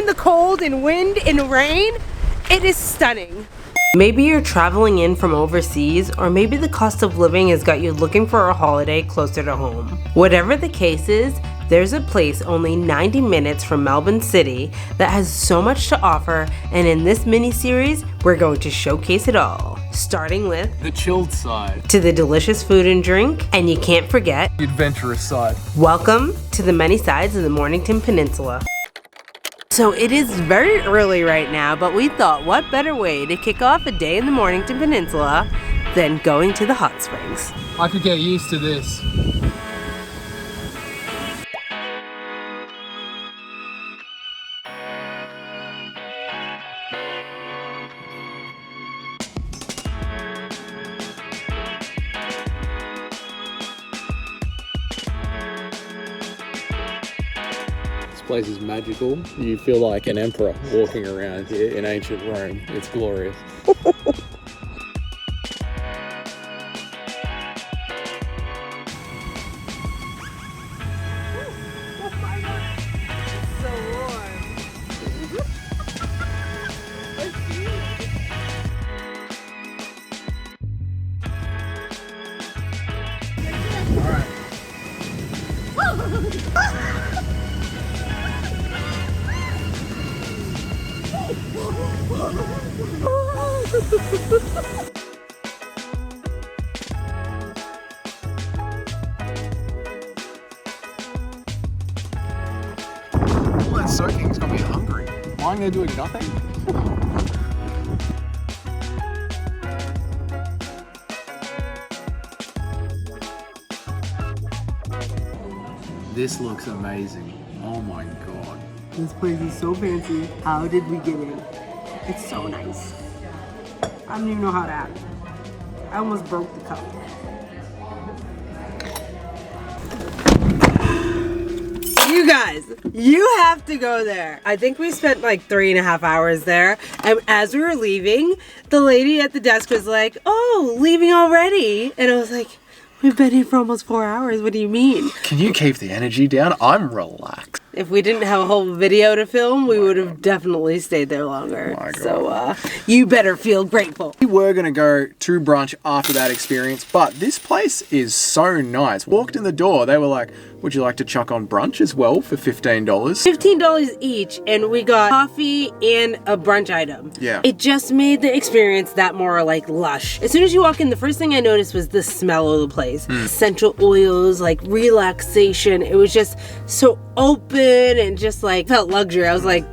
in the cold and wind and rain, it is stunning. Maybe you're traveling in from overseas, or maybe the cost of living has got you looking for a holiday closer to home. Whatever the case is, there's a place only 90 minutes from Melbourne City that has so much to offer, and in this mini-series, we're going to showcase it all. Starting with the chilled side, to the delicious food and drink, and you can't forget the adventurous side. Welcome to the many sides of the Mornington Peninsula. So it is very early right now, but we thought what better way to kick off a day in the Mornington Peninsula than going to the hot springs. I could get used to this. This place is magical. You feel like an emperor walking around here in ancient Rome. It's glorious. All that soaking's got me hungry. Lying there doing nothing? This looks amazing. Oh my god. This place is so fancy. How did we get in? It's so nice. I don't even know how to act. I almost broke the cup. You guys, you have to go there. I think we spent like 3.5 hours there. And as we were leaving, the lady at the desk was like, "Oh, leaving already?" And I was like, "We've been here for almost 4 hours. What do you mean?" Can you keep the energy down? I'm relaxed. If we didn't have a whole video to film, we would have definitely stayed there longer. Oh my God. So you better feel grateful. We were going to go to brunch after that experience, but this place is so nice. Walked in the door, they were like, "Would you like to chuck on brunch as well for $15? $15 each, and we got coffee and a brunch item. Yeah. It just made the experience that more like lush. As soon as you walk in, the first thing I noticed was the smell of the place. Essential oils, like relaxation. It was just so open and just like felt luxury. I was like,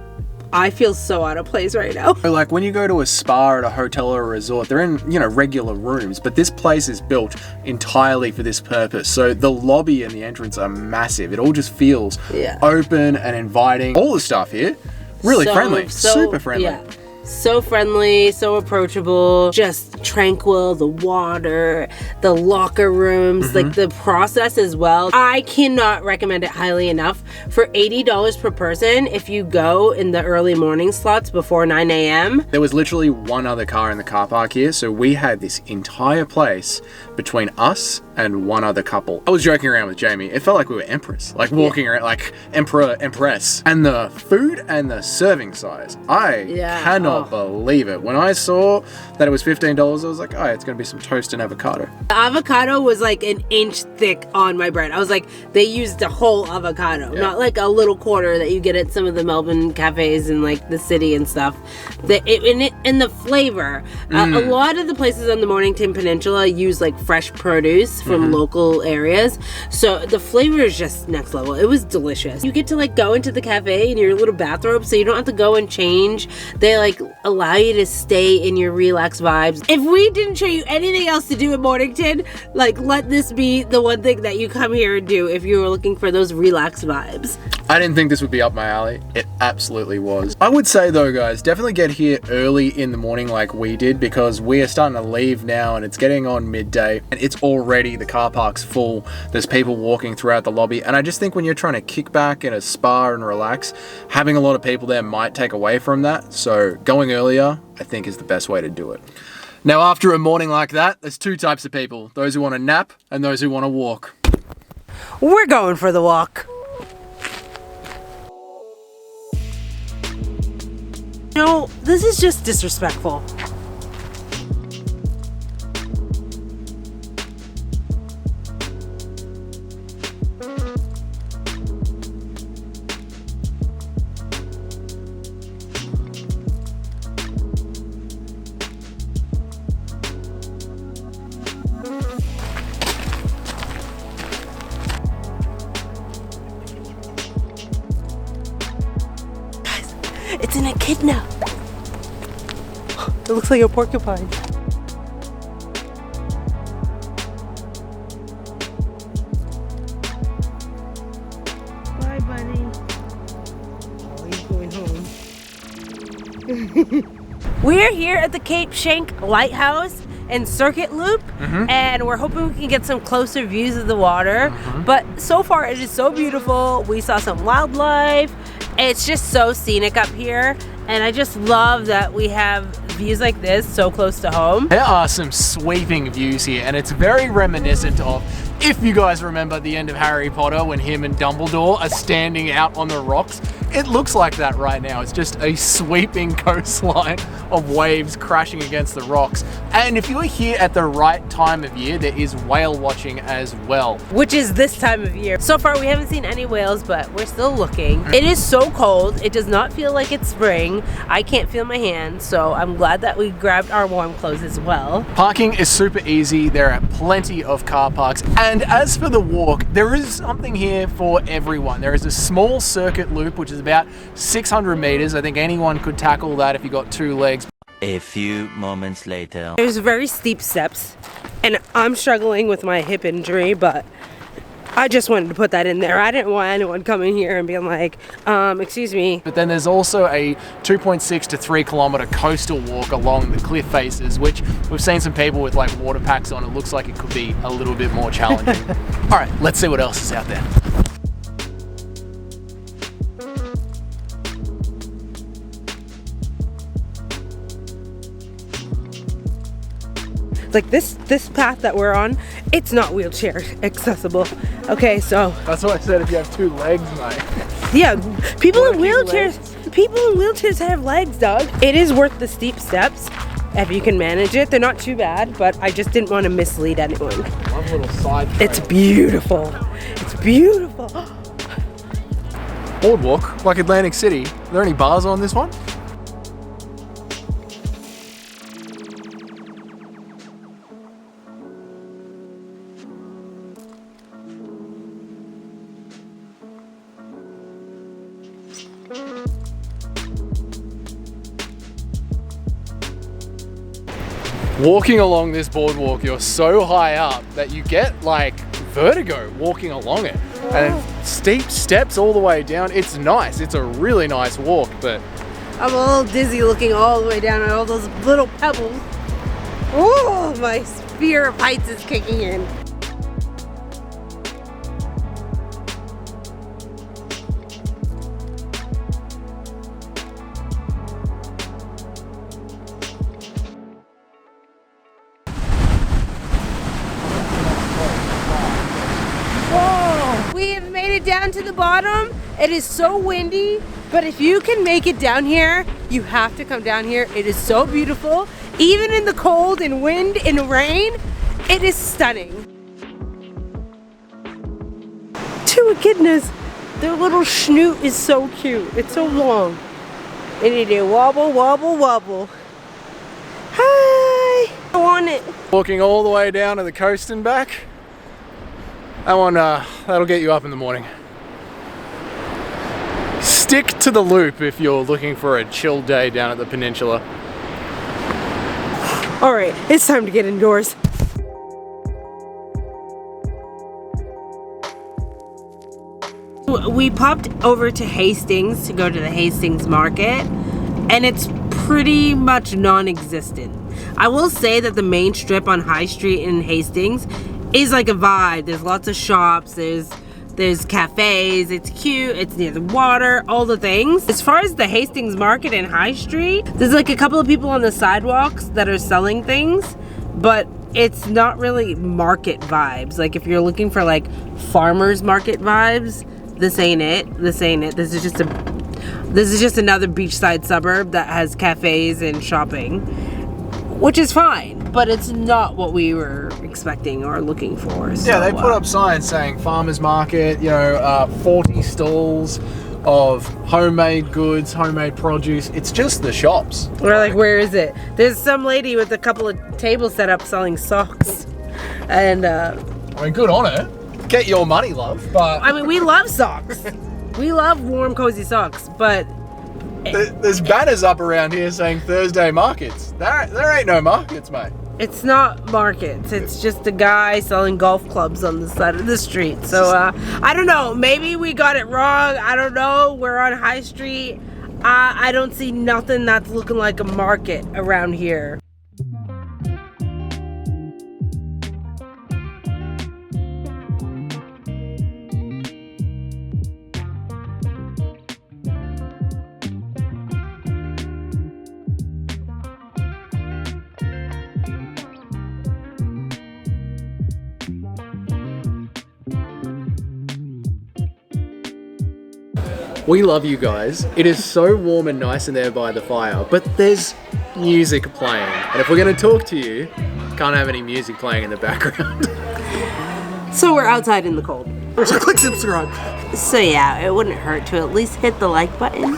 I feel so out of place right now. So like when you go to a spa at a hotel or a resort, they're in, you know, regular rooms, but this place is built entirely for this purpose. So the lobby and the entrance are massive. It all just feels open and inviting. All the stuff here, really friendly, super friendly. Yeah. So friendly, so approachable, just tranquil, the water, the locker rooms, like the process as well. I cannot recommend it highly enough. For $80 per person, if you go in the early morning slots before 9 a.m. There was literally one other car in the car park here, so we had this entire place between us and one other couple. I was joking around with Jamie. It felt like we were empress, like walking around like emperor, empress. And the food and the serving size, I cannot believe it. When I saw that it was $15, I was like, oh, it's gonna be some toast and avocado. The avocado was like an inch thick on my bread. I was like, they used a whole avocado, not like a little quarter that you get at some of the Melbourne cafes in like the city and stuff. And the flavor, a lot of the places on the Mornington Peninsula use like fresh produce from local areas, so the flavor is just next level. It was delicious. You get to like go into the cafe in your little bathrobe, so you don't have to go and change. They like allow you to stay in your relaxed vibes. If we didn't show you anything else to do in Mornington, like let this be the one thing that you come here and do if you were looking for those relaxed vibes. I didn't think this would be up my alley. It absolutely was. I would say though, guys, definitely get here early in the morning like we did, because we are starting to leave now and it's getting on midday and it's already, the car park's full. There's people walking throughout the lobby, and I just think when you're trying to kick back in a spa and relax, having a lot of people there might take away from that. So going earlier, I think, is the best way to do it. Now, after a morning like that, there's two types of people: those who want to nap and those who want to walk. We're going for the walk. No, this is just disrespectful. It's an echidna. It looks like a porcupine. Bye, buddy. Oh, he's going home. We're here at the Cape Schanck Lighthouse and Circuit Loop, and we're hoping we can get some closer views of the water. But so far, it is so beautiful. We saw some wildlife. It's just so scenic up here, and I just love that we have views like this so close to home. There are some sweeping views here, and it's very reminiscent of, if you guys remember the end of Harry Potter when him and Dumbledore are standing out on the rocks. It looks like that right now. It's just a sweeping coastline of waves crashing against the rocks. And if you're here at the right time of year, there is whale watching as well. Which is this time of year. So far we haven't seen any whales, but we're still looking. It is so cold. It does not feel like it's spring. I can't feel my hands, so I'm glad that we grabbed our warm clothes as well. Parking is super easy. There are plenty of car parks. And as for the walk, there is something here for everyone. There is a small circuit loop, which is about 600 meters. I think anyone could tackle that if you got two legs. A few moments later. There's very steep steps, and I'm struggling with my hip injury, but I just wanted to put that in there. I didn't want anyone coming here and being like, excuse me. But then there's also a 2.6 to 3 kilometer coastal walk along the cliff faces, which we've seen some people with like water packs on. It looks like it could be a little bit more challenging. All right, let's see what else is out there. Like this path that we're on, it's not wheelchair accessible. Okay, so That's what I said, if you have two legs, mate. yeah, people in Working wheelchairs have legs, dog. It is worth the steep steps if you can manage it. They're not too bad, but I just didn't want to mislead anyone. One little side It's beautiful. It's beautiful. boardwalk, like Atlantic City. Are there any bars on this one? Walking along this boardwalk, you're so high up that you get like vertigo walking along it. And steep steps all the way down. It's nice. It's a really nice walk, but I'm a little dizzy looking all the way down at all those little pebbles. Oh, my fear of heights is kicking in. We have made it down to the bottom. It is so windy, but if you can make it down here, you have to come down here. It is so beautiful. Even in the cold and wind and rain, it is stunning. Two echidnas. Their little snoot is so cute. It's so long. And they wobble, wobble, wobble. Hi! I want it. walking all the way down to the coast and back. That one, that'll get you up in the morning. Stick to the loop if you're looking for a chill day down at the peninsula. All right, it's time to get indoors. We popped over to Hastings to go to the Hastings market, and it's pretty much non-existent. I will say that the main strip on High Street in Hastings is like a vibe. There's lots of shops, there's cafes, it's cute, it's near the water, all the things. As far as the Hastings market and High Street, there's like a couple of people on the sidewalks that are selling things, but it's not really market vibes. Like if you're looking for like farmers market vibes, this ain't it. This is just a This is just another beachside suburb that has cafes and shopping, which is fine, but it's not what we were expecting or looking for. So, Yeah, they put up signs saying farmers market, 40 stalls of homemade goods, homemade produce. It's just the shops. We're like, where is it? There's some lady with a couple of tables set up selling socks. And, I mean, good on her. Get your money, love. But I mean, we love socks. We love warm, cozy socks, but... There's banners up around here saying Thursday markets. There ain't no markets, mate. It's not markets. It's just a guy selling golf clubs on the side of the street. So, I don't know. Maybe we got it wrong. I don't know. We're on High Street. I don't see nothing that's looking like a market around here. We love you guys. It is so warm and nice in there by the fire, but there's music playing. And if we're going to talk to you, can't have any music playing in the background. So we're outside in the cold. So click subscribe. So yeah, it wouldn't hurt to at least hit the like button.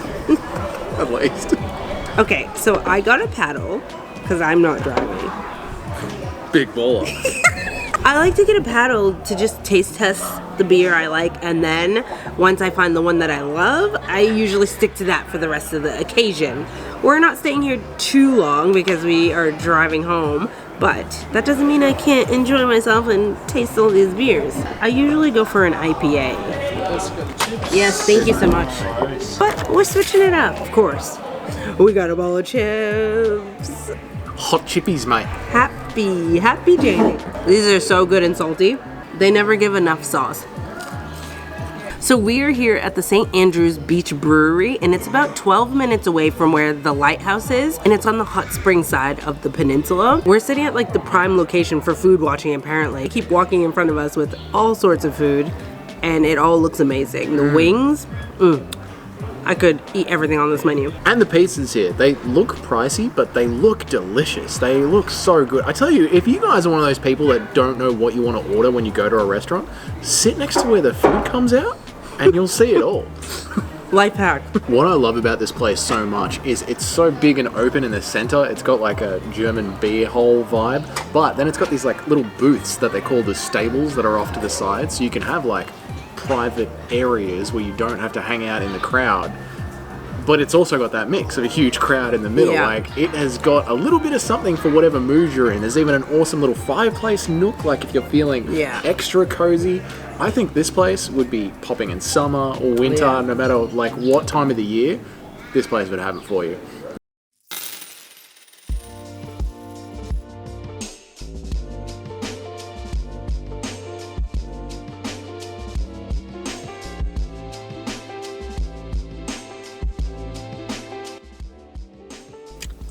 At least. Okay, so I got a paddle because I'm not driving. Big baller. I like to get a paddle to just taste test the beer I like, and then once I find the one that I love, I usually stick to that for the rest of the occasion. We're not staying here too long because we are driving home, but that doesn't mean I can't enjoy myself and taste all these beers. I usually go for an IPA. Yes, thank you so much. But we're switching it up, of course. We got a bowl of chips. Hot chippies, mate. Happy day. These are so good and salty. They never give enough sauce. So we are here at the St. Andrews Beach Brewery, and it's about 12 minutes away from where the lighthouse is, and it's on the hot spring side of the peninsula. We're sitting at like the prime location for food watching, apparently. They keep walking in front of us with all sorts of food, and it all looks amazing. The wings, I could eat everything on this menu. And the pizzas here, they look pricey, but they look delicious. They look so good. I tell you, if you guys are one of those people that don't know what you want to order when you go to a restaurant, sit next to where the food comes out and you'll see it all. Life hack. What I love about this place so much is it's so big and open in the center. It's got like a German beer hall vibe, but then it's got these like little booths that they call the stables that are off to the side, so you can have like private areas where you don't have to hang out in the crowd, but it's also got that mix of a huge crowd in the middle. Yeah. Like, it has got a little bit of something for whatever mood you're in. There's even an awesome little fireplace nook, like if you're feeling extra cozy. I think this place would be popping in summer or winter, no matter like what time of the year, this place would have it for you.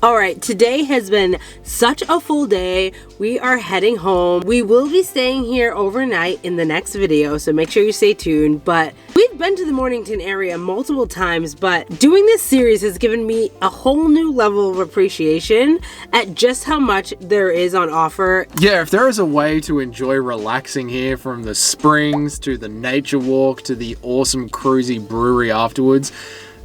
Alright, today has been such a full day. We are heading home. We will be staying here overnight in the next video, so make sure you stay tuned. But we've been to the Mornington area multiple times, but doing this series has given me a whole new level of appreciation at just how much there is on offer. Yeah, if there is a way to enjoy relaxing here, from the springs to the nature walk to the awesome cruisy brewery afterwards,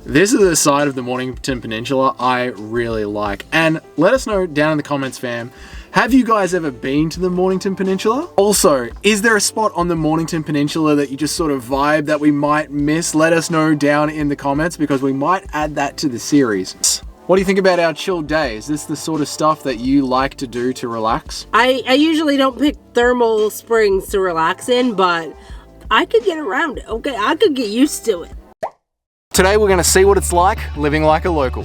this is the side of the Mornington Peninsula I really like. And let us know down in the comments, fam. Have you guys ever been to the Mornington Peninsula? Also, is there a spot on the Mornington Peninsula that you just sort of vibe that we might miss? Let us know down in the comments, because we might add that to the series. What do you think about our chill day? Is this the sort of stuff that you like to do to relax? I usually don't pick thermal springs to relax in, but I could get around it, okay? I could get used to it. Today we're going to see what it's like living like a local.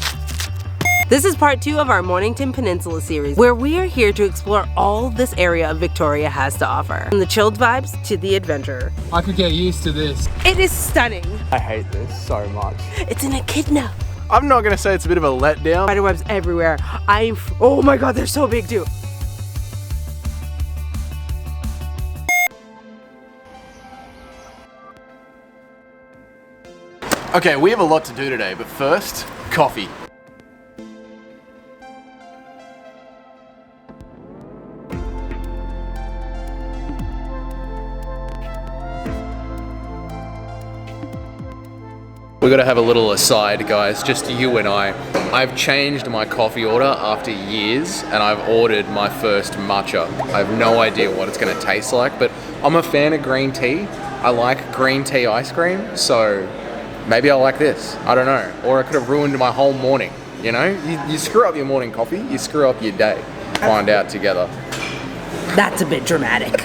This is part 2 of our Mornington Peninsula series, where we are here to explore all this area of Victoria has to offer. From the chilled vibes to the adventure. I could get used to this. It is stunning. I hate this so much. It's an echidna. I'm not going to say it's a bit of a letdown. Spiderwebs everywhere. Oh my god, they're so big too. Okay, we have a lot to do today, but first, coffee. We're gonna have a little aside, guys, just you and I. I've changed my coffee order after years, and I've ordered my first matcha. I have no idea what it's gonna taste like, but I'm a fan of green tea. I like green tea ice cream, so maybe I'll like this. I don't know. Or it could have ruined my whole morning, you know? You screw up your morning coffee, you screw up your day. Find out together. That's a bit dramatic.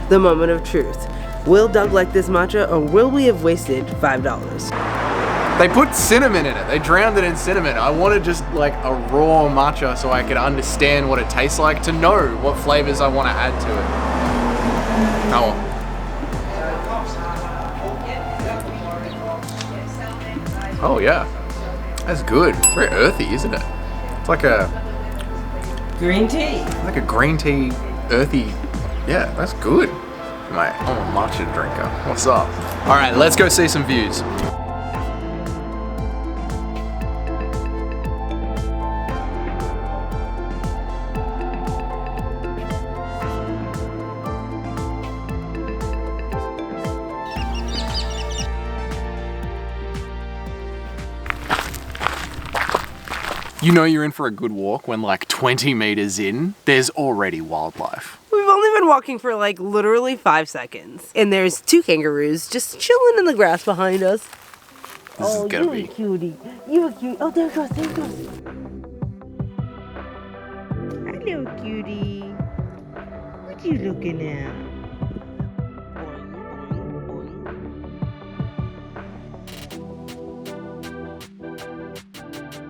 The moment of truth. Will Doug like this matcha, or will we have wasted $5? They put cinnamon in it. They drowned it in cinnamon. I wanted just like a raw matcha so I could understand what it tastes like, to know what flavors I want to add to it. Oh well. Oh yeah. That's good. Very earthy, isn't it? It's like a Green tea. like a green tea, earthy. Yeah, that's good. Mate, I'm a matcha drinker. What's up? All right, let's go see some views. You know you're in for a good walk when like 20 meters in, there's already wildlife. We've only been walking for like literally 5 seconds. And there's 2 kangaroos just chilling in the grass behind us. This is gonna be... cutie. You a cutie. Oh, there it goes, there it goes. Hello, cutie. What you looking at?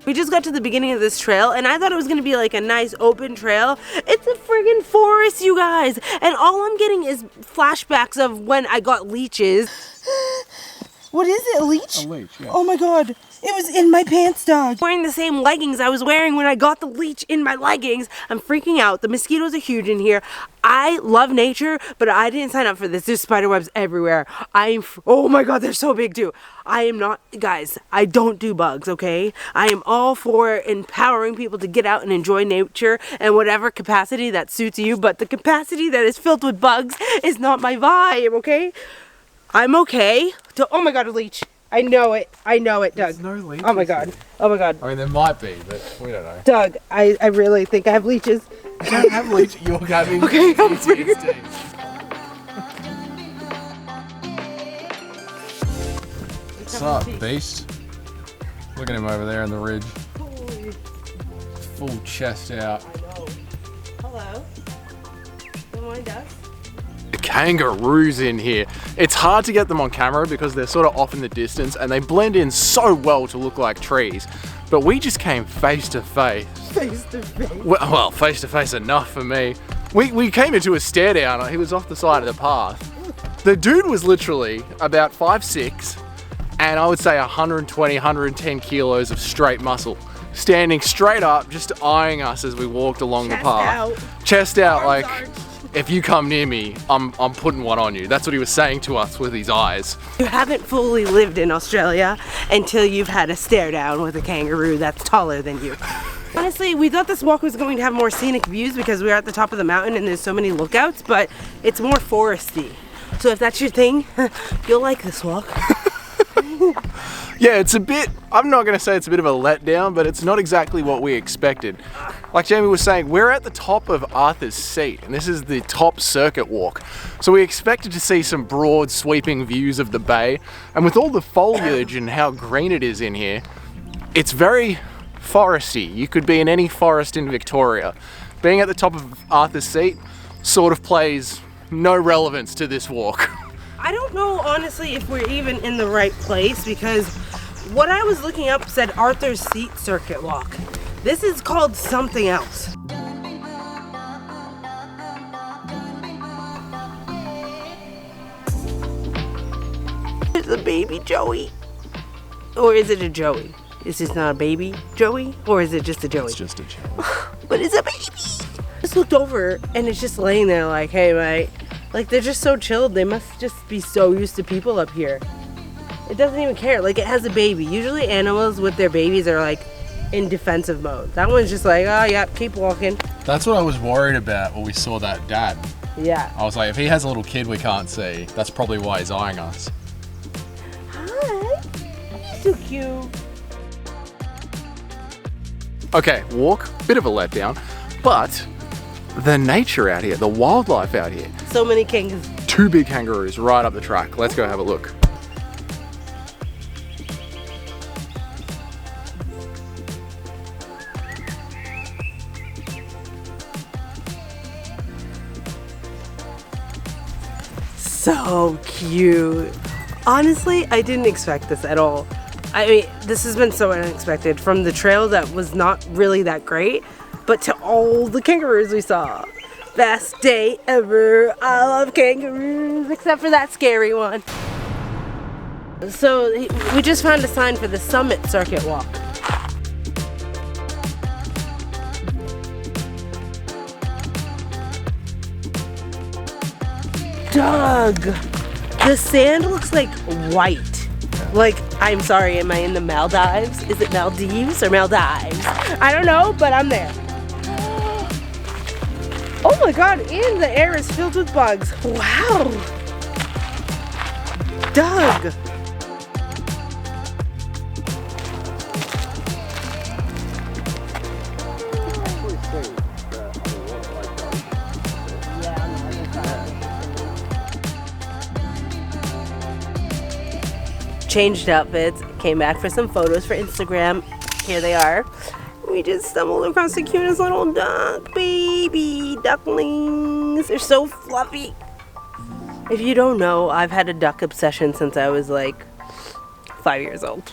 We just got to the beginning of this trail, and I thought it was gonna be like a nice open trail. It's a friggin' forest, you guys. And all I'm getting is flashbacks of when I got leeches. What is it, a leech? A leech, yeah. Oh my god, it was in my pants, Doug. Wearing the same leggings I was wearing when I got the leech in my leggings. I'm freaking out. The mosquitoes are huge in here. I love nature, but I didn't sign up for this. There's spider webs everywhere. Oh my god, they're so big too. I am not, guys, I don't do bugs, okay? I am all for empowering people to get out and enjoy nature in whatever capacity that suits you, but the capacity that is filled with bugs is not my vibe, okay? I'm okay to, oh my god, a leech. I know it, Doug. There's no leeches. Oh my god, oh my god. I mean, there might be, but we don't know. Doug, I really think I have leeches. You don't have leeches. You're having Okay, I'm PTSD. What's up, beast? Look at him over there on the ridge. Full chest out. Hello. Good morning, Doug. The kangaroos in here. It's hard to get them on camera because they're sort of off in the distance and they blend in so well to look like trees. But we just came face to face. Face to face. Well, face to face enough for me. We came into a stare down. He was off the side of the path. The dude was literally about 5'6", and I would say 120, 110 kilos of straight muscle. Standing straight up, just eyeing us as we walked along the path. Chest out, like, if you come near me, I'm putting one on you. That's what he was saying to us with his eyes. You haven't fully lived in Australia until you've had a stare down with a kangaroo that's taller than you. Honestly, we thought this walk was going to have more scenic views because we are at the top of the mountain and there's so many lookouts, but it's more foresty. So if that's your thing, you'll like this walk. Yeah, it's a bit, I'm not going to say it's a bit of a letdown, but it's not exactly what we expected. Like Jamie was saying, we're at the top of Arthur's Seat, and this is the top circuit walk. So we expected to see some broad, sweeping views of the bay, and with all the foliage and how green it is in here, it's very foresty. You could be in any forest in Victoria. Being at the top of Arthur's Seat sort of plays no relevance to this walk. I don't know, honestly, if we're even in the right place because what I was looking up said Arthur's Seat Circuit Walk. This is called something else. There's a baby Joey. Or is it a Joey? Is this not a baby Joey? Or is it just a Joey? It's just a Joey. But it's a baby. I just looked over and it's just laying there like, hey mate, Like, they're just so chilled. They must just be so used to people up here. It doesn't even care. Like, it has a baby. Usually animals with their babies are like in defensive mode. That one's just like, oh yeah, keep walking. That's what I was worried about when we saw that dad. Yeah. I was like, if he has a little kid we can't see, that's probably why he's eyeing us. Hi. He's so cute. Okay, walk, bit of a letdown, but the nature out here, the wildlife out here. So many kangaroos. 2 big kangaroos right up the track. Let's go have a look. So cute. Honestly, I didn't expect this at all. I mean, this has been so unexpected, from the trail that was not really that great, but to all the kangaroos we saw. Best day ever. I love kangaroos, except for that scary one. So we just found a sign for the Summit Circuit Walk. Doug, the sand looks like white. Like, I'm sorry, am I in the Maldives? Is it Maldives or Maldives? I don't know, but I'm there. Oh my god, and the air is filled with bugs. Wow. Doug. Changed outfits, came back for some photos for Instagram. Here they are. We just stumbled across the cutest little duck, baby ducklings. They're so fluffy. If you don't know, I've had a duck obsession since I was like 5 years old.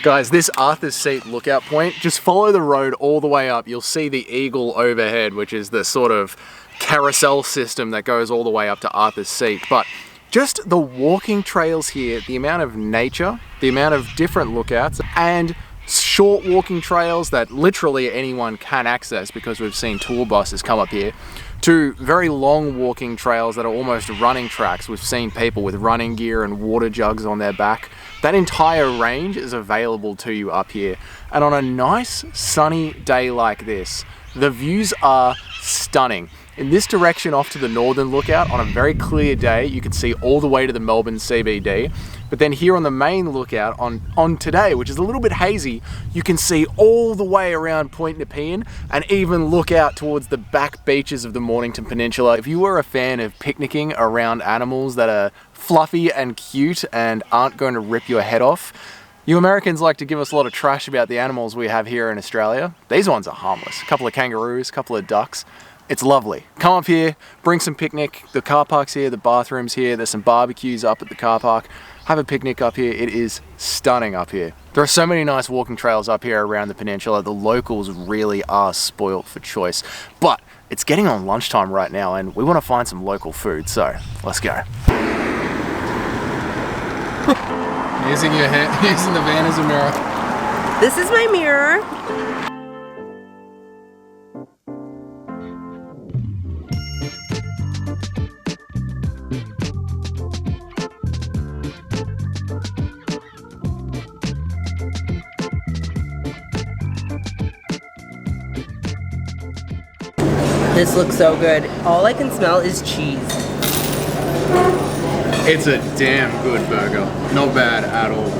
Guys, this Arthur's Seat lookout point, just follow the road all the way up. You'll see the eagle overhead, which is the sort of carousel system that goes all the way up to Arthur's Seat. But just the walking trails here, the amount of nature, the amount of different lookouts, and short walking trails that literally anyone can access because we've seen tour buses come up here, to very long walking trails that are almost running tracks. We've seen people with running gear and water jugs on their back. That entire range is available to you up here. And on a nice sunny day like this, the views are stunning. In this direction off to the northern lookout, on a very clear day, you can see all the way to the Melbourne CBD. But then here on the main lookout on today, which is a little bit hazy, you can see all the way around Point Nepean and even look out towards the back beaches of the Mornington Peninsula. If you are a fan of picnicking around animals that are fluffy and cute and aren't going to rip your head off, you Americans like to give us a lot of trash about the animals we have here in Australia. These ones are harmless. A couple of kangaroos, a couple of ducks. It's lovely. Come up here, bring some picnic. The car park's here, the bathroom's here. There's some barbecues up at the car park. Have a picnic up here. It is stunning up here. There are so many nice walking trails up here around the peninsula. The locals really are spoilt for choice. But it's getting on lunchtime right now and we want to find some local food. So let's go. using the van as a mirror. This is my mirror. This looks so good. All I can smell is cheese. It's a damn good burger. Not bad at all.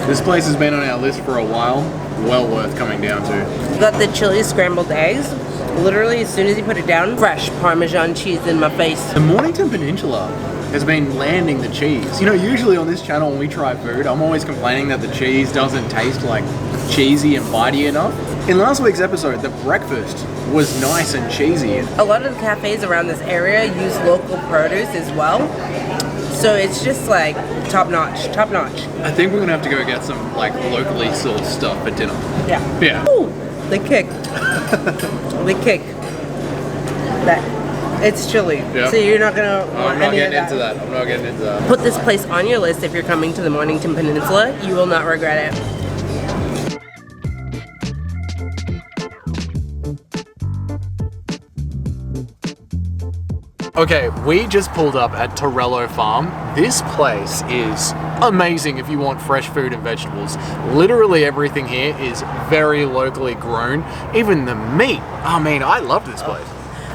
This place has been on our list for a while. Well worth coming down to. Got the chili scrambled eggs. Literally, as soon as you put it down, fresh Parmesan cheese in my face. The Mornington Peninsula has been landing the cheese. You know, usually on this channel when we try food, I'm always complaining that the cheese doesn't taste like cheesy and bitey enough. In last week's episode, the breakfast was nice and cheesy. A lot of the cafes around this area use local produce as well. So it's just like top notch, top notch. I think we're gonna have to go get some like locally sourced stuff for dinner. Yeah. Yeah. Ooh, they kick. They kick. That it's chili. Yeah. So you're not gonna want I'm not any getting of into that. I'm not getting into that. Put this place on your list if you're coming to the Mornington Peninsula. You will not regret it. Okay, we just pulled up at Torello Farm. This place is amazing if you want fresh food and vegetables. Literally everything here is very locally grown. Even the meat. I mean, I love this place.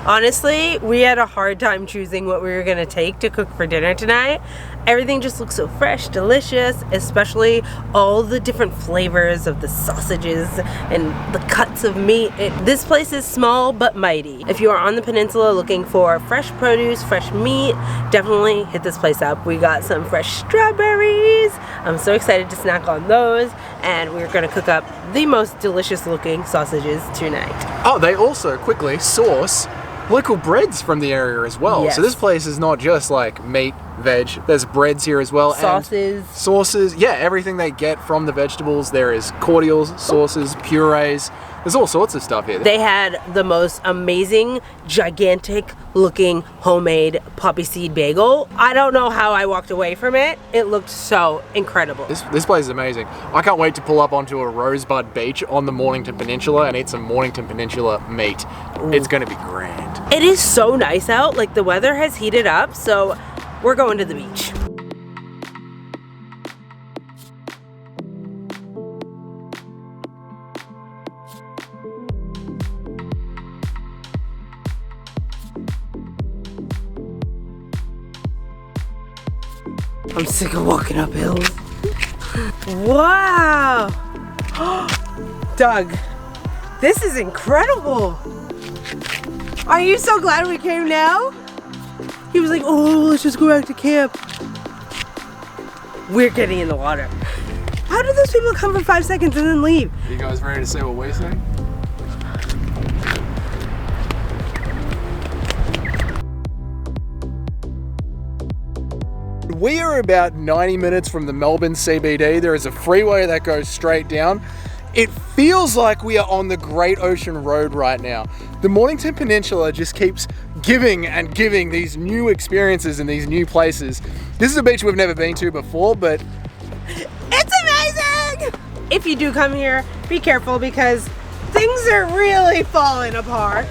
Honestly, we had a hard time choosing what we were gonna take to cook for dinner tonight. Everything just looks so fresh, delicious, especially all the different flavors of the sausages and the cuts of meat. This place is small but mighty. If you are on the peninsula looking for fresh produce, fresh meat, definitely hit this place up. We got some fresh strawberries. I'm so excited to snack on those, and we're gonna cook up the most delicious looking sausages tonight. Oh, they also quickly source local breads from the area as well. Yes. So this place is not just like meat, veg, there's breads here as well. Sauces. And sauces, yeah, everything they get from the vegetables. There is cordials, sauces, purees. There's all sorts of stuff here. They had the most amazing, gigantic looking homemade poppy seed bagel. I don't know how I walked away from it. It looked so incredible. This place is amazing. I can't wait to pull up onto a Rosebud Beach on the Mornington Peninsula and eat some Mornington Peninsula meat. Ooh. It's gonna be grand. It is so nice out. Like, the weather has heated up, so we're going to the beach. I'm sick of walking up hills. Wow! Doug, this is incredible! Are you so glad we came now? He was like, oh, let's just go back to camp. We're getting in the water. How did those people come for 5 seconds and then leave? Are you guys ready to see what we're saying? We are about 90 minutes from the Melbourne CBD. There is a freeway that goes straight down. It feels like we are on the Great Ocean Road right now. The Mornington Peninsula just keeps giving and giving these new experiences and these new places. This is a beach we've never been to before, but it's amazing! If you do come here, be careful because things are really falling apart.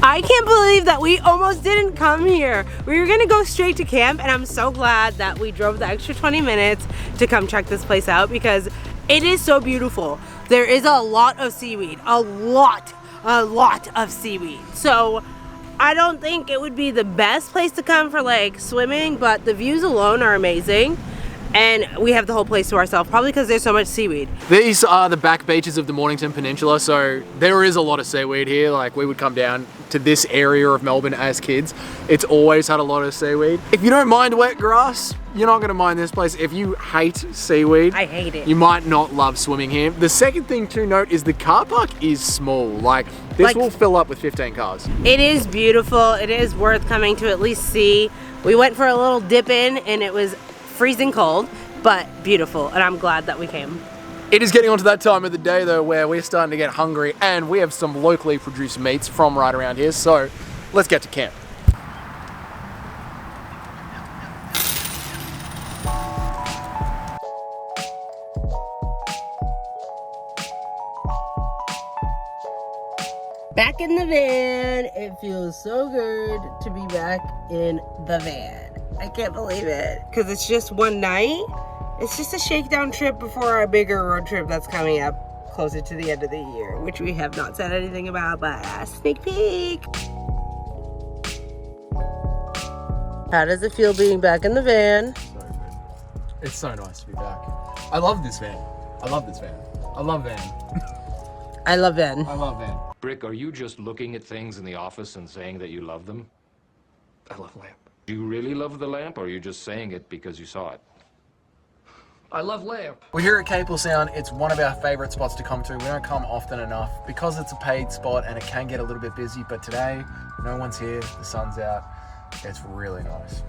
I can't believe that we almost didn't come here. We were gonna go straight to camp, and I'm so glad that we drove the extra 20 minutes to come check this place out because it is so beautiful. There is a lot of seaweed, a lot of seaweed. So I don't think it would be the best place to come for like swimming, but the views alone are amazing. And we have the whole place to ourselves, probably because there's so much seaweed. These are the back beaches of the Mornington Peninsula, so there is a lot of seaweed here. Like, we would come down to this area of Melbourne as kids. It's always had a lot of seaweed. If you don't mind wet grass, you're not gonna mind this place. If you hate seaweed, I hate it. You might not love swimming here. The second thing to note is the car park is small. Like, this will fill up with 15 cars. It is beautiful. It is worth coming to at least see. We went for a little dip in and it was freezing cold, but beautiful, and I'm glad that we came. It is getting onto that time of the day though where we're starting to get hungry, and we have some locally produced meats from right around here, so let's get to camp. Back in the van. It feels so good to be back in the van. I can't believe it, because it's just one night. It's just a shakedown trip before our bigger road trip that's coming up closer to the end of the year, which we have not said anything about, but sneak peek. How does it feel being back in the van? It's so nice to be back. I love this van. I love this van. I love van. I love van. I love van. Brick, are you just looking at things in the office and saying that you love them? I love lamp. Do you really love the lamp, or are you just saying it because you saw it? I love lamp. We're here at Capel Sound. It's one of our favorite spots to come to. We don't come often enough because it's a paid spot and it can get a little bit busy, but today no one's here, the sun's out. It's really nice.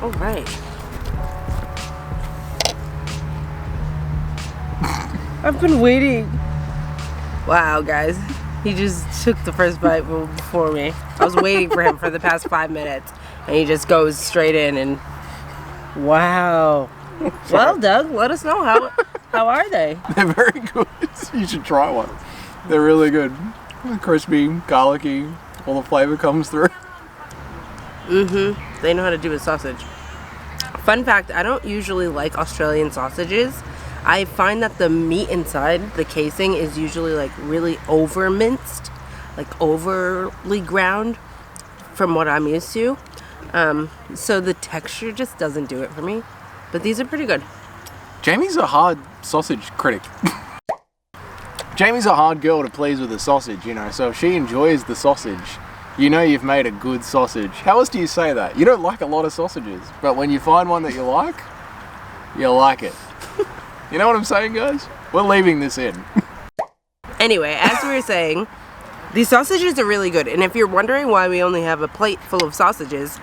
All right. I've been waiting. Wow, guys. He just took the first bite before me. I was waiting for him for the past 5 minutes. And he just goes straight in and... Wow. Well, Doug, let us know. How are they? They're very good. You should try one. They're really good. Crispy, garlicky, all the flavor comes through. Mm-hmm. They know how to do a sausage. Fun fact, I don't usually like Australian sausages. I find that the meat inside, the casing, is usually like really over minced, like overly ground from what I'm used to. So the texture just doesn't do it for me. But these are pretty good. Jamie's a hard sausage critic. Jamie's a hard girl to please with a sausage, you know, so if she enjoys the sausage, you know you've made a good sausage. How else do you say that? You don't like a lot of sausages, but when you find one that you like it. You know what I'm saying, guys? We're leaving this in. Anyway, as we were saying, these sausages are really good. And if you're wondering why we only have a plate full of sausages,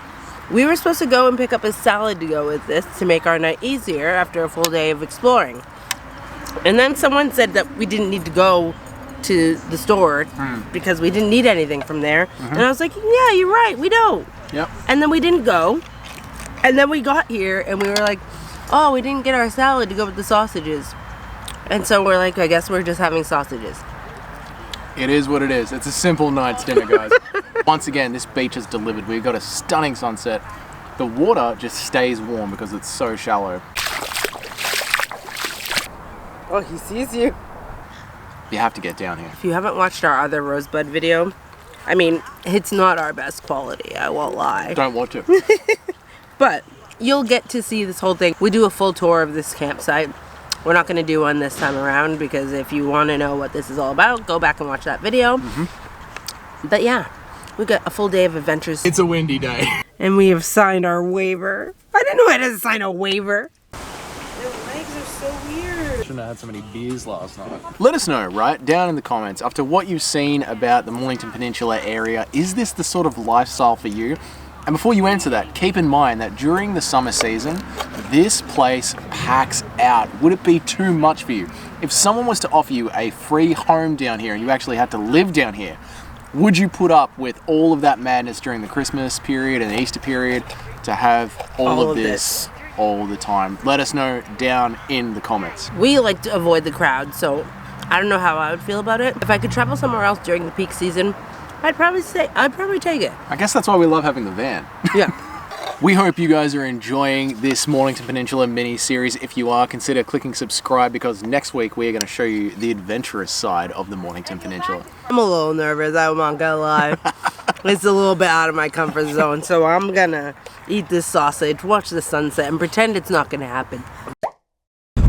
we were supposed to go and pick up a salad to go with this to make our night easier after a full day of exploring. And then someone said that we didn't need to go to the store because we didn't need anything from there. And I was like, yeah, you're right, we don't. Yep. And then we didn't go. And then we got here and we were like, oh, we didn't get our salad to go with the sausages. And so we're like, I guess we're just having sausages. It is what it is. It's a simple night's dinner, guys. Once again, this beach is delivered. We've got a stunning sunset. The water just stays warm because it's so shallow. Oh, he sees you. You have to get down here. If you haven't watched our other Rosebud video, I mean, it's not our best quality, I won't lie. Don't watch it. But you'll get to see this whole thing. We do a full tour of this campsite. We're not going to do one this time around because if you want to know what this is all about, go back and watch that video. But yeah, we got a full day of adventures. It's a windy day. And we have signed our waiver. I didn't know I had to sign a waiver. Their legs are so weird. Shouldn't have had so many beers last night. Let us know, right, down in the comments, after what you've seen about the Mornington Peninsula area, is this the sort of lifestyle for you? And before you answer that, keep in mind that during the summer season, this place packs out. Would it be too much for you? If someone was to offer you a free home down here and you actually had to live down here, would you put up with all of that madness during the Christmas period and Easter period to have all of this all the time? Let us know down in the comments. We like to avoid the crowd, so I don't know how I would feel about it. If I could travel somewhere else during the peak season, I'd probably take it. I guess that's why we love having the van. Yeah. We hope you guys are enjoying this Mornington Peninsula mini-series. If you are, consider clicking subscribe because next week we are going to show you the adventurous side of the Mornington Peninsula. I'm a little nervous, I'm not gonna lie. It's a little bit out of my comfort zone, so I'm gonna eat this sausage, watch the sunset, and pretend it's not gonna happen.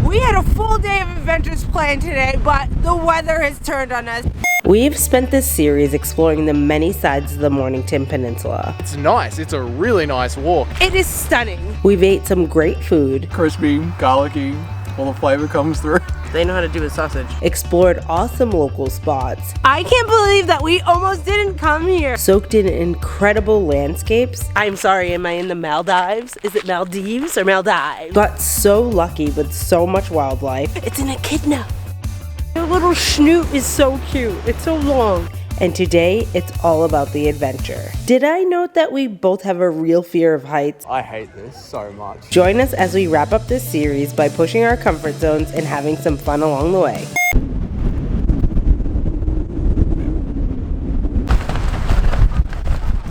We had a full day of adventures planned today, but the weather has turned on us. We've spent this series exploring the many sides of the Mornington Peninsula. It's nice. It's a really nice walk. It is stunning. We've ate some great food, Crispy, garlicky, all the flavor comes through. they know how to do a sausage, explored awesome local spots, I can't believe that we almost didn't come here. soaked in incredible landscapes. I'm sorry, am I in the Maldives? Is it Maldives or Maldives? Got so lucky with so much wildlife. It's an echidna. Their little snoot is so cute. It's so long. And today, it's all about the adventure. Did I note that we both have a real fear of heights? I hate this so much. Join us as we wrap up this series by pushing our comfort zones and having some fun along the way.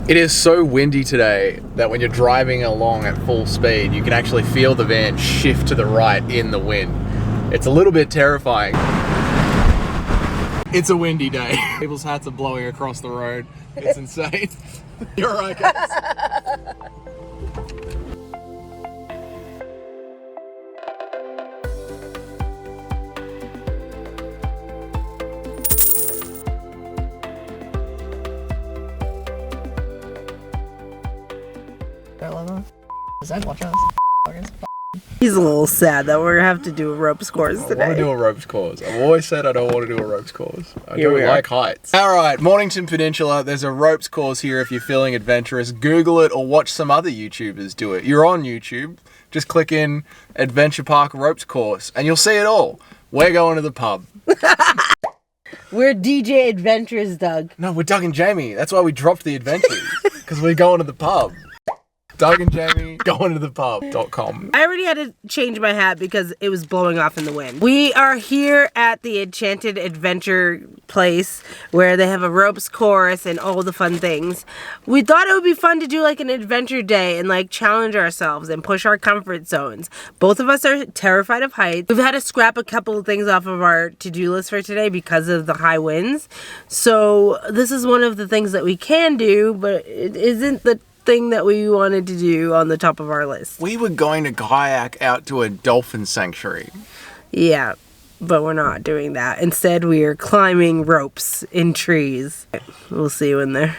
It is so windy today that when you're driving along at full speed, you can actually feel the van shift to the right in the wind. It's a little bit terrifying. It's a windy day. People's hats are blowing across the road. It's insane. You're right, guys. Watch us. He's a little sad that we're gonna have to do a ropes course I today. want to do a ropes course. I've always said I don't want to do a ropes course. I Here we don't are. like heights. Alright, Mornington Peninsula, there's a ropes course here if you're feeling adventurous. Google it or watch some other YouTubers do it. You're on YouTube, just click in Adventure Park ropes course and you'll see it all. We're going to the pub. We're DJ Adventures, Doug. No, we're Doug and Jamie. That's why we dropped the adventures. Because we're going to the pub. Doug and Jamie going to the pub.com. I already had to change my hat because it was blowing off in the wind. We are here at the Enchanted Adventure place where they have a ropes course and all the fun things. We thought it would be fun to do like an adventure day and like challenge ourselves and push our comfort zones. Both of us are terrified of heights. We've had to scrap a couple of things off of our to-do list for today because of the high winds. So this is one of the things that we can do, but it isn't the thing that we wanted to do on the top of our list. We were going to kayak out to a dolphin sanctuary. Yeah, but we're not doing that. Instead, we are climbing ropes in trees. We'll see you in there.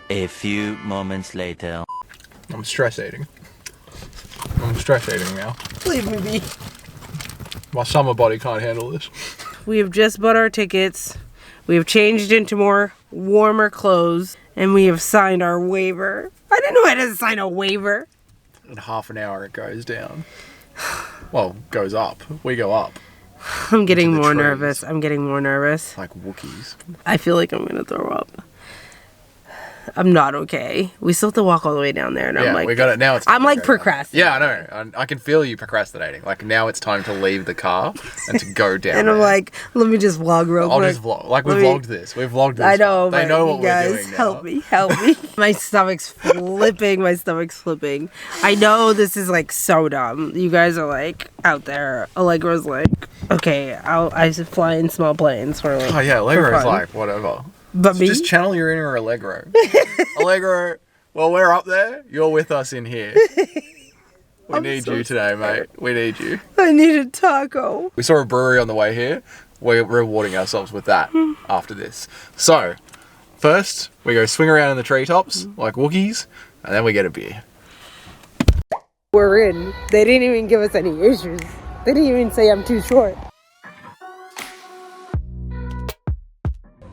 A few moments later. I'm stress eating. I'm stress eating now. Leave me be. My summer body can't handle this. We have just bought our tickets. We have changed into more warmer clothes. And we have signed our waiver. I didn't know I had to sign a waiver. In half an hour it goes down. Well, goes up. We go up. I'm getting Into the more trees. nervous. I'm getting more nervous. Like Wookiees. I feel like I'm gonna throw up. I'm not okay. We still have to walk all the way down there, and Yeah, I'm like, we got it now. It's time I'm to like go down. procrastinating. Yeah, I know. I can feel you procrastinating. Like now it's time to leave the car and to go down. And I'm there. like, let me just vlog real I'll quick. just vlog. Like we've Let me- vlogged this. We've vlogged this. I know, They but know you what guys, we're doing now. help me. My stomach's flipping. My stomach's flipping. I know this is like so dumb. You guys are like out there. Allegra's like, okay, I fly in small planes for like. Oh yeah, Allegro's fun. like whatever. But me, Just channel your inner Allegro. Allegro, well we're up there. You're with us in here. We need you today, mate. We need you. I need a taco. We saw a brewery on the way here. We're rewarding ourselves with that after this. So, first, we go swing around in the treetops like Wookiees, and then we get a beer. We're in. They didn't even give us any issues. They didn't even say I'm too short.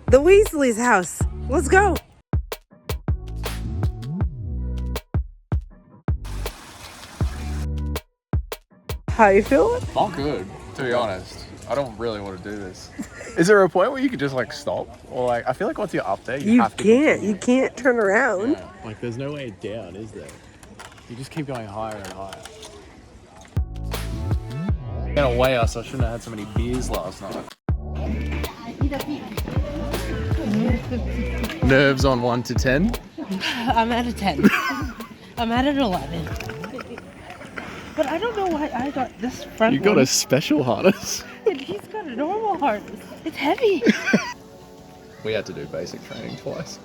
The Weasley's house. Let's go. How you feeling? I'm good, to be honest. I don't really want to do this. Is there a point where you could just like stop? Or like, I feel like once you're up there, you have to continue. You can't turn around. Yeah, like there's no way down, is there? You just keep going higher and higher. You're gonna weigh us, I shouldn't have had so many beers last night. Nerves on 1 to 10? I'm at a 10. I'm at an 11. But I don't know why I got this front You got one. a special harness? And he's got a normal harness. It's heavy. We had to do basic training twice.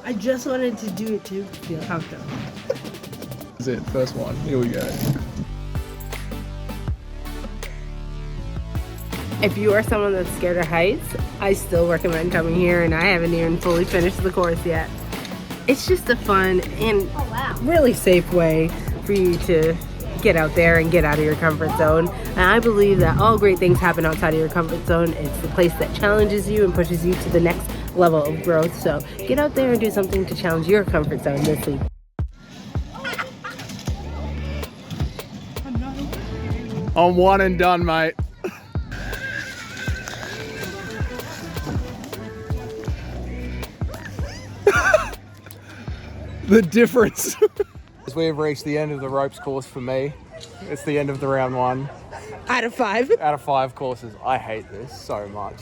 I just wanted to do it to feel comfortable. This is it, first one. Here we go. If you are someone that's scared of heights, I still recommend coming here, and I haven't even fully finished the course yet. It's just a fun and really safe way for you to get out there and get out of your comfort zone. And I believe that all great things happen outside of your comfort zone. It's the place that challenges you and pushes you to the next level of growth. So get out there and do something to challenge your comfort zone this week. I'm one and done, mate. The difference. As we have reached the end of the ropes course for me, it's the end of the round 1. Out of 5. Out of 5 courses, I hate this so much.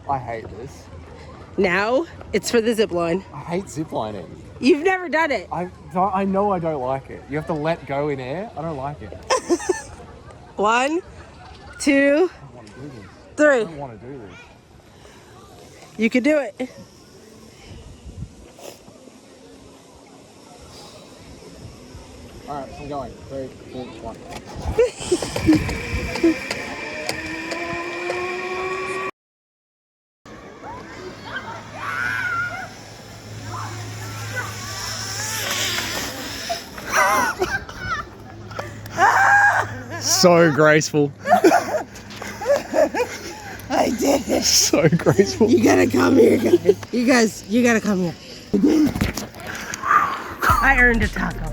I hate this. Now it's for the zip line. I hate ziplining. You've never done it. I know I don't like it. You have to let go in air. I don't like it. 1, 2, I want to do this. 3. I don't want to do this. You can do it. All right, I'm going. 3, 2, 1. So graceful. I did it. So graceful. You gotta come here, guys. You gotta come here. I earned a taco.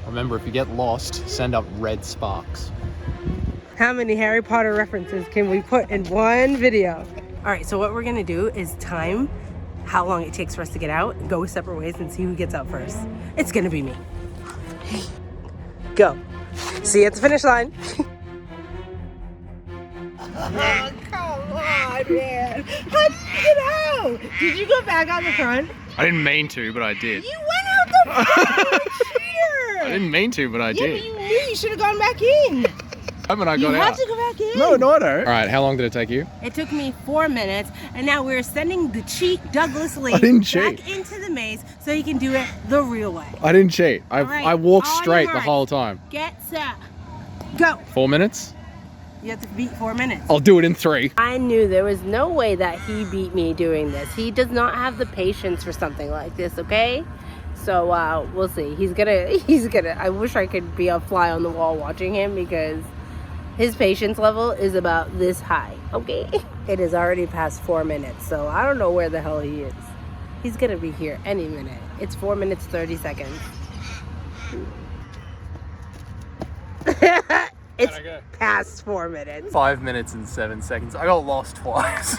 Remember, if you get lost, send up red sparks. How many Harry Potter references can we put in one video? All right, so what we're gonna do is time how long it takes for us to get out, go separate ways, and see who gets out first. It's gonna be me. Go. See you at the finish line. Oh, come on, man. How did you get out? Did you go back out the front? I didn't mean to, but I did. You went out the front! Cheer! I didn't mean to, but I Yeah, did. but you knew you should have gone back in. Haven't I You got had out? to go back in. No, I don't. All right, how long did it take you? It took me 4 minutes, and now we're sending the cheat Douglas Lee I didn't cheat. back into the maze so he can do it the real way. I didn't cheat. right, I walked on straight your the mark. whole time. Get set. Go. 4 minutes? You have to beat 4 minutes. I'll do it in 3. I knew there was no way that he beat me doing this. He does not have the patience for something like this, okay? So we'll see. He's gonna, I wish I could be a fly on the wall watching him because his patience level is about this high, okay? It is already past 4 minutes, so I don't know where the hell he is. He's gonna be here any minute. It's 4 minutes, 30 seconds. It's past 4 minutes. 5 minutes and 7 seconds. I got lost twice.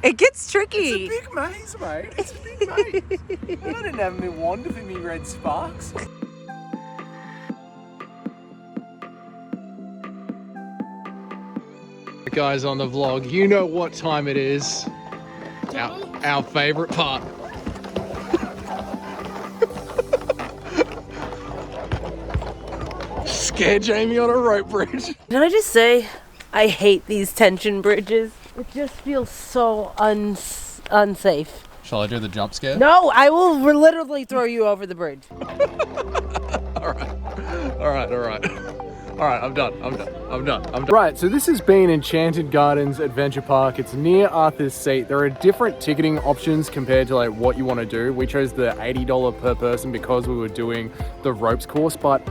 It gets tricky. Big maze, mate. It's a big maze. I didn't have me wand for me red sparks. Guys on the vlog, you know what time it is. Our favorite part. Scare Jamie on a rope bridge. Can I just say, I hate these tension bridges. It just feels so unsafe. Shall I do the jump scare? No, I will literally throw you over the bridge. All right, I'm done. Right, so this has been Enchanted Gardens Adventure Park. It's near Arthur's Seat. There are different ticketing options compared to like what you want to do. We chose the $80 per person because we were doing the ropes course, but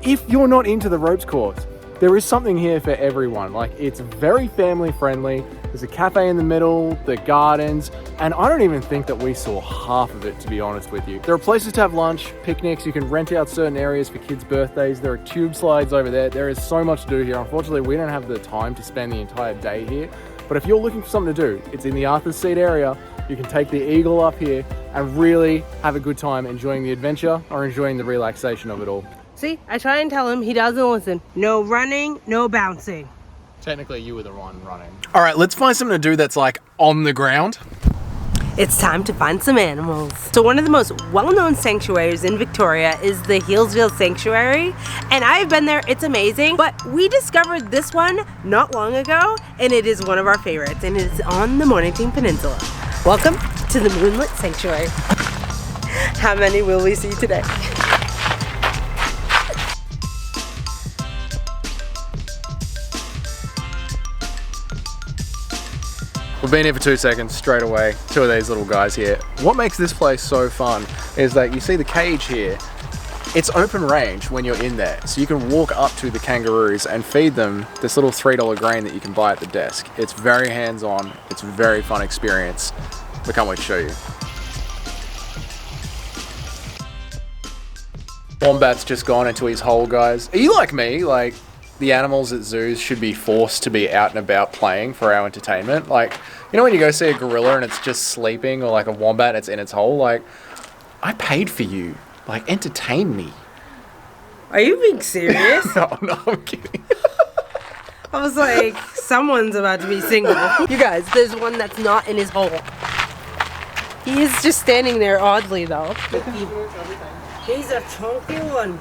if you're not into the ropes course, there is something here for everyone. Like, it's very family friendly. There's a cafe in the middle, the gardens, and I don't even think that we saw half of it, to be honest with you. There are places to have lunch, picnics, you can rent out certain areas for kids' birthdays, there are tube slides over there. There is so much to do here. Unfortunately, we don't have the time to spend the entire day here, but if you're looking for something to do, it's in the Arthur's Seat area. You can take the Eagle up here and really have a good time enjoying the adventure or enjoying the relaxation of it all. See, I try and tell him, he doesn't listen. No running, no bouncing. Technically, you were the one running. All right, let's find something to do that's like on the ground. It's time to find some animals. So one of the most well-known sanctuaries in Victoria is the Healesville Sanctuary, and I've been there, it's amazing, but we discovered this one not long ago, and it is one of our favorites, and it's on the Mornington Peninsula. Welcome to the Moonlit Sanctuary. How many will we see today? We've been here for 2 seconds, straight away, 2 of these little guys here. What makes this place so fun is that you see the cage here, it's open range when you're in there. So you can walk up to the kangaroos and feed them this little $3 grain that you can buy at the desk. It's very hands-on, it's a very fun experience. We can't wait to show you. Wombat's just gone into his hole, guys. Are you like me? Like, the animals at zoos should be forced to be out and about playing for our entertainment. Like, you know when you go see a gorilla and it's just sleeping, or like a wombat and it's in its hole? Like, I paid for you. Like, entertain me. Are you being serious? No, I'm kidding. I was like, someone's about to be single. You guys, there's one that's not in his hole. He is just standing there oddly though. He's a chunky one.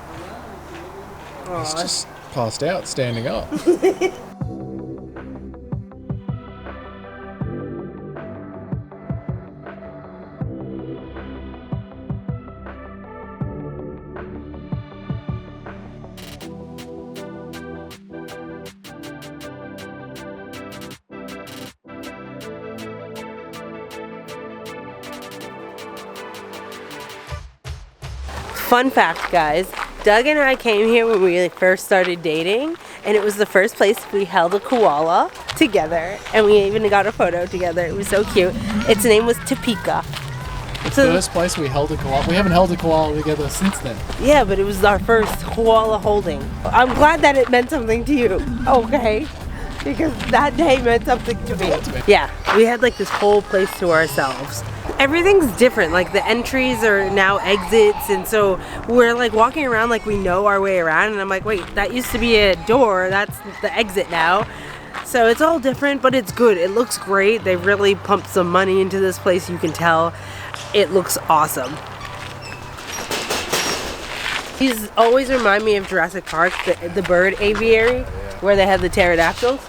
It's just passed out, standing up. Fun fact, guys, Doug and I came here when we first started dating, and it was the first place we held a koala together, and we even got a photo together. It was so cute. Its name was Topeka. The first place we held a koala. We haven't held a koala together since then. Yeah, but it was our first koala holding. I'm glad that it meant something to you, okay? Because that day meant something to me. Yeah, we had like this whole place to ourselves. Everything's different, like the entries are now exits, and so we're like walking around like we know our way around, and I'm like, wait, that used to be a door, that's the exit now. So it's all different, but it's good. It looks great. They really pumped some money into this place, you can tell. It looks awesome. These always remind me of Jurassic Park, the bird aviary, where they had the pterodactyls.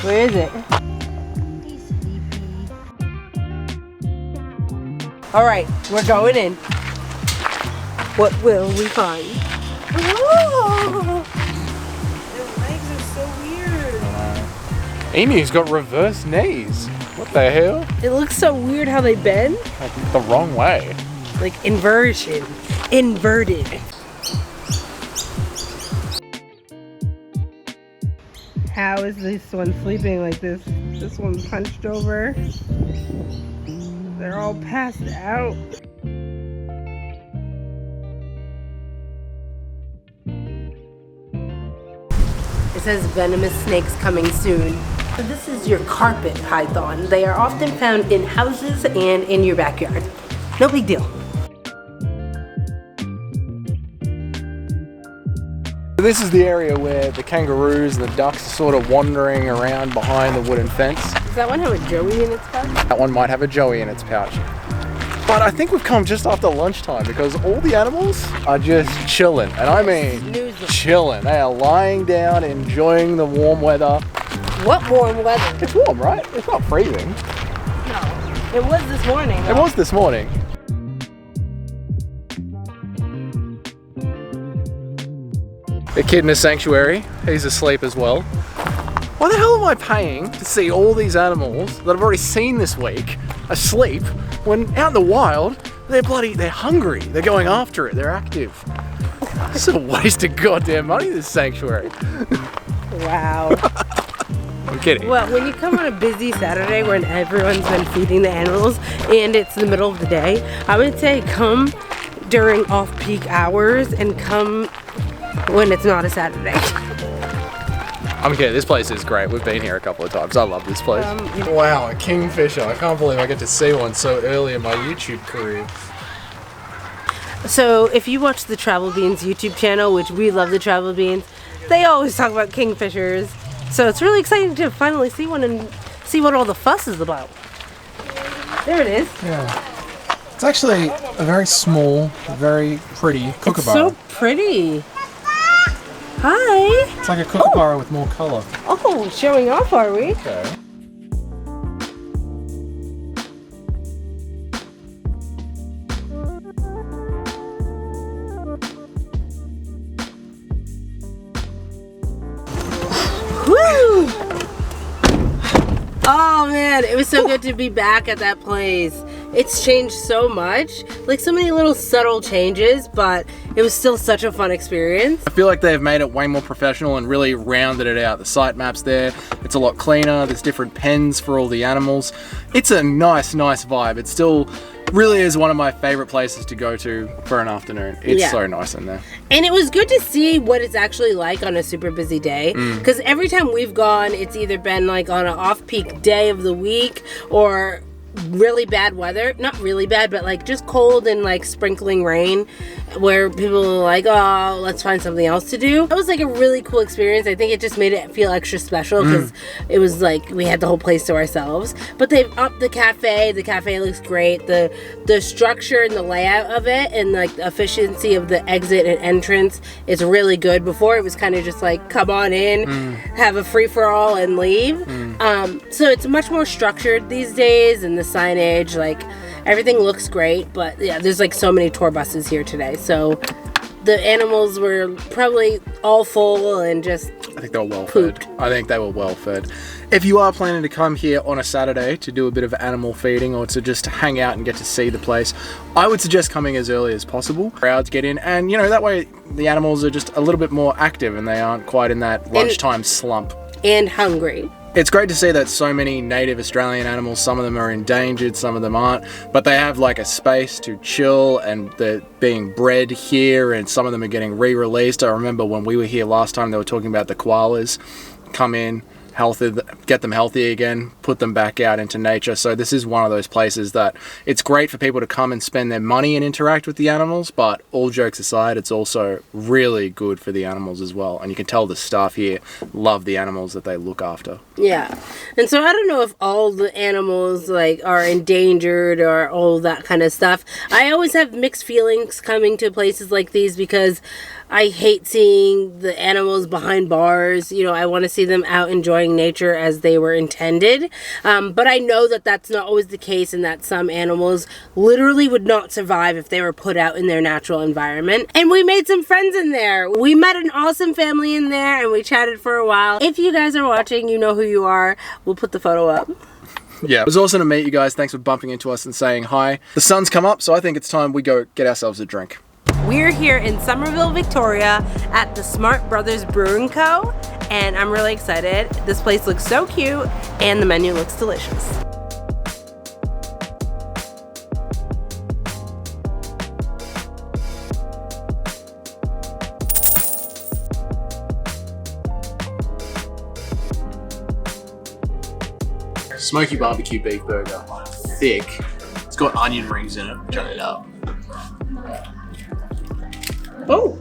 Where is it? All right, we're going in. What will we find? Oh, their legs are so weird. Emu's got reverse knees. What the hell? It looks so weird how they bend. Like the wrong way. Like inversion. Inverted. How is this one sleeping like this? This one's punched over. They're all passed out. It says venomous snakes coming soon. So this is your carpet python. They are often found in houses and in your backyard. No big deal. This is the area where the kangaroos and the ducks are sort of wandering around behind the wooden fence. Does that one have a joey in its pouch? That one might have a joey in its pouch. But I think we've come just after lunchtime because all the animals are just chilling. And I mean chilling. They are lying down, enjoying the warm weather. What warm weather? It's warm, right? It's not freezing. No. It was this morning. It was this morning. The kid in the sanctuary, he's asleep as well. Why the hell am I paying to see all these animals that I've already seen this week asleep when out in the wild, they're hungry, they're going after it, they're active. This is a waste of goddamn money, this sanctuary. Wow. I'm kidding. Well, when you come on a busy Saturday when everyone's been feeding the animals and it's the middle of the day, I would say come during off-peak hours and come when it's not a Saturday. I'm kidding, this place is great. We've been here a couple of times. I love this place. Wow, a kingfisher. I can't believe I get to see one so early in my YouTube career. So if you watch the Travel Beans YouTube channel, which we love the Travel Beans, they always talk about kingfishers. So it's really exciting to finally see one and see what all the fuss is about. There it is. Yeah. It's actually a very small, very pretty kookaburra. It's so pretty. Hi. It's like a kookaburra with more colour. Oh, showing off, are we? Okay. Woo! Oh man, it was so good to be back at that place. It's changed so much, like so many little subtle changes, but it was still such a fun experience. I feel like they've made it way more professional and really rounded it out. The site map's there, it's a lot cleaner, there's different pens for all the animals. It's a nice vibe. It still really is one of my favorite places to go to for an afternoon. It's so nice in there. And it was good to see what it's actually like on a super busy day, because every time we've gone, it's either been like on an off-peak day of the week or really bad weather. Not really bad, but like just cold and like sprinkling rain, where people are like, oh, let's find something else to do. That was like a really cool experience. I think it just made it feel extra special because it was like we had the whole place to ourselves. But they've upped the cafe. The cafe looks great. The structure and the layout of it and like the efficiency of the exit and entrance is really good. Before it was kind of just like come on in, have a free-for-all and leave. So it's much more structured these days, and the signage, like everything looks great. But yeah, there's like so many tour buses here today, so the animals were probably all full and just I think they were well fed. I think they were well fed. If you are planning to come here on a Saturday to do a bit of animal feeding or to just hang out and get to see the place, I would suggest coming as early as possible. Crowds get in, and you know, that way the animals are just a little bit more active and they aren't quite in that lunchtime slump. And hungry. It's great to see that so many native Australian animals, some of them are endangered, some of them aren't, but they have like a space to chill and they're being bred here and some of them are getting re-released. I remember when we were here last time, they were talking about the koalas come in, healthy, get them healthy again, put them back out into nature. So this is one of those places that it's great for people to come and spend their money and interact with the animals, but all jokes aside, it's also really good for the animals as well. And you can tell the staff here love the animals that they look after. Yeah. And so I don't know if all the animals like are endangered or all that kind of stuff. I always have mixed feelings coming to places like these because I hate seeing the animals behind bars. You know, I want to see them out enjoying nature as they were intended. But I know that that's not always the case and that some animals literally would not survive if they were put out in their natural environment. And we made some friends in there. We met an awesome family in there and we chatted for a while. If you guys are watching, you know who you are. We'll put the photo up. Yeah, it was awesome to meet you guys. Thanks for bumping into us and saying hi. The sun's come up, so I think it's time we go get ourselves a drink. We're here in Somerville, Victoria at the Smart Brothers Brewing Co. And I'm really excited. This place looks so cute and the menu looks delicious. Smoky barbecue beef burger. Thick. It's got onion rings in it. Check it out. Oh!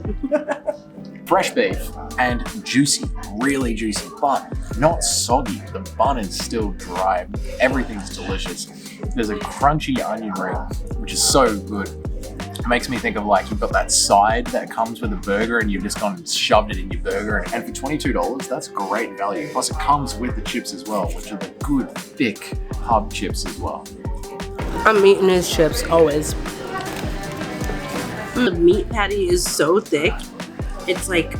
Fresh beef and juicy, really juicy, but not soggy. The bun is still dry. Everything's delicious. There's a crunchy onion ring, which is so good. It makes me think of like you've got that side that comes with a burger and you've just gone and shoved it in your burger. And for $22, that's great value. Plus it comes with the chips as well, which are the good, thick hub chips as well. I'm eating his chips always. The meat patty is so thick. It's like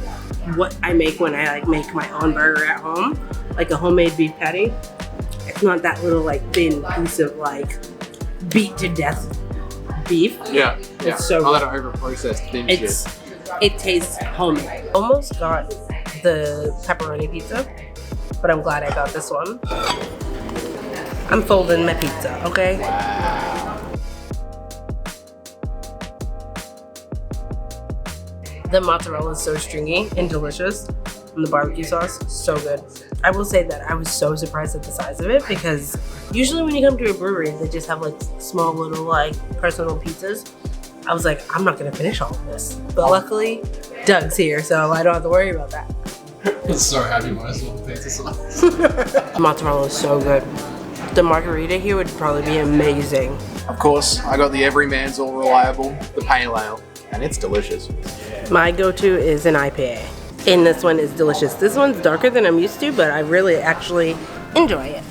what I make when I like make my own burger at home, like a homemade beef patty. It's not that little like thin piece of like beat to death beef. Yeah. It's so all that over-processed thin shit. It tastes homemade. Almost got the pepperoni pizza, but I'm glad I got this one. I'm folding my pizza, okay? The mozzarella is so stringy and delicious, and the barbecue sauce, so good. I will say that I was so surprised at the size of it because usually when you come to a brewery, they just have like small little like personal pizzas. I was like, I'm not gonna finish all of this. But luckily, Doug's here, so I don't have to worry about that. I'm so happy when I saw the pizza sauce. The mozzarella is so good. The margarita here would probably be amazing. Of course, I got the Everyman's All Reliable, the Pale Ale, and it's delicious. My go-to is an IPA, and this one is delicious. This one's darker than I'm used to, but I really actually enjoy it.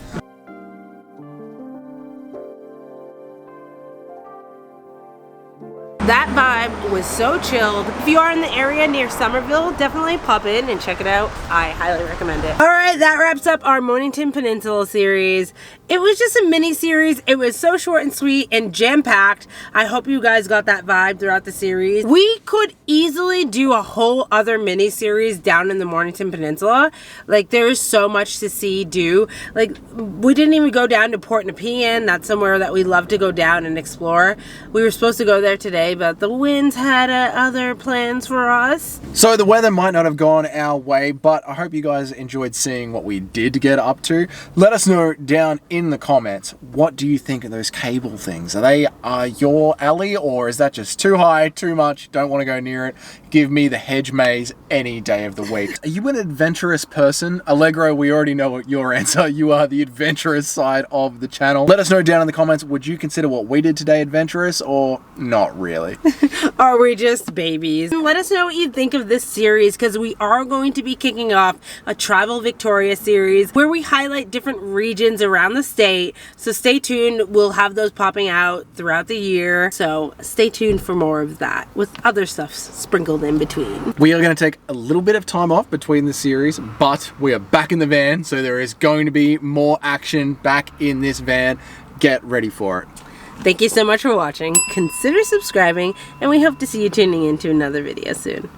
That vibe was so chilled. If you are in the area near Somerville, definitely pop in and check it out. I highly recommend it. All right, that wraps up our Mornington Peninsula series. It was just a mini series. It was so short and sweet and jam-packed. I hope you guys got that vibe throughout the series. We could easily do a whole other mini series down in the Mornington Peninsula. Like, there is so much to see, do. Like, we didn't even go down to Port Nepean. That's somewhere that we love to go down and explore. We were supposed to go there today, but the winds had other plans for us. So the weather might not have gone our way, but I hope you guys enjoyed seeing what we did get up to. Let us know down in the comments, what do you think of those cable things? Are they your alley, or is that just too high, too much, don't want to go near it? Give me the hedge maze any day of the week. Are you an adventurous person? Allegro, we already know what your answer. You are the adventurous side of the channel. Let us know down in the comments, would you consider what we did today adventurous or not really? Are we just babies? Let us know what you think of this series, because we are going to be kicking off a Travel Victoria series where we highlight different regions around the state. So stay tuned. We'll have those popping out throughout the year. So stay tuned for more of that with other stuff sprinkled in between. We are going to take a little bit of time off between the series, but we are back in the van, so there is going to be more action back in this van. Get ready for it. Thank you so much for watching. Consider subscribing, and we hope to see you tuning in to another video soon.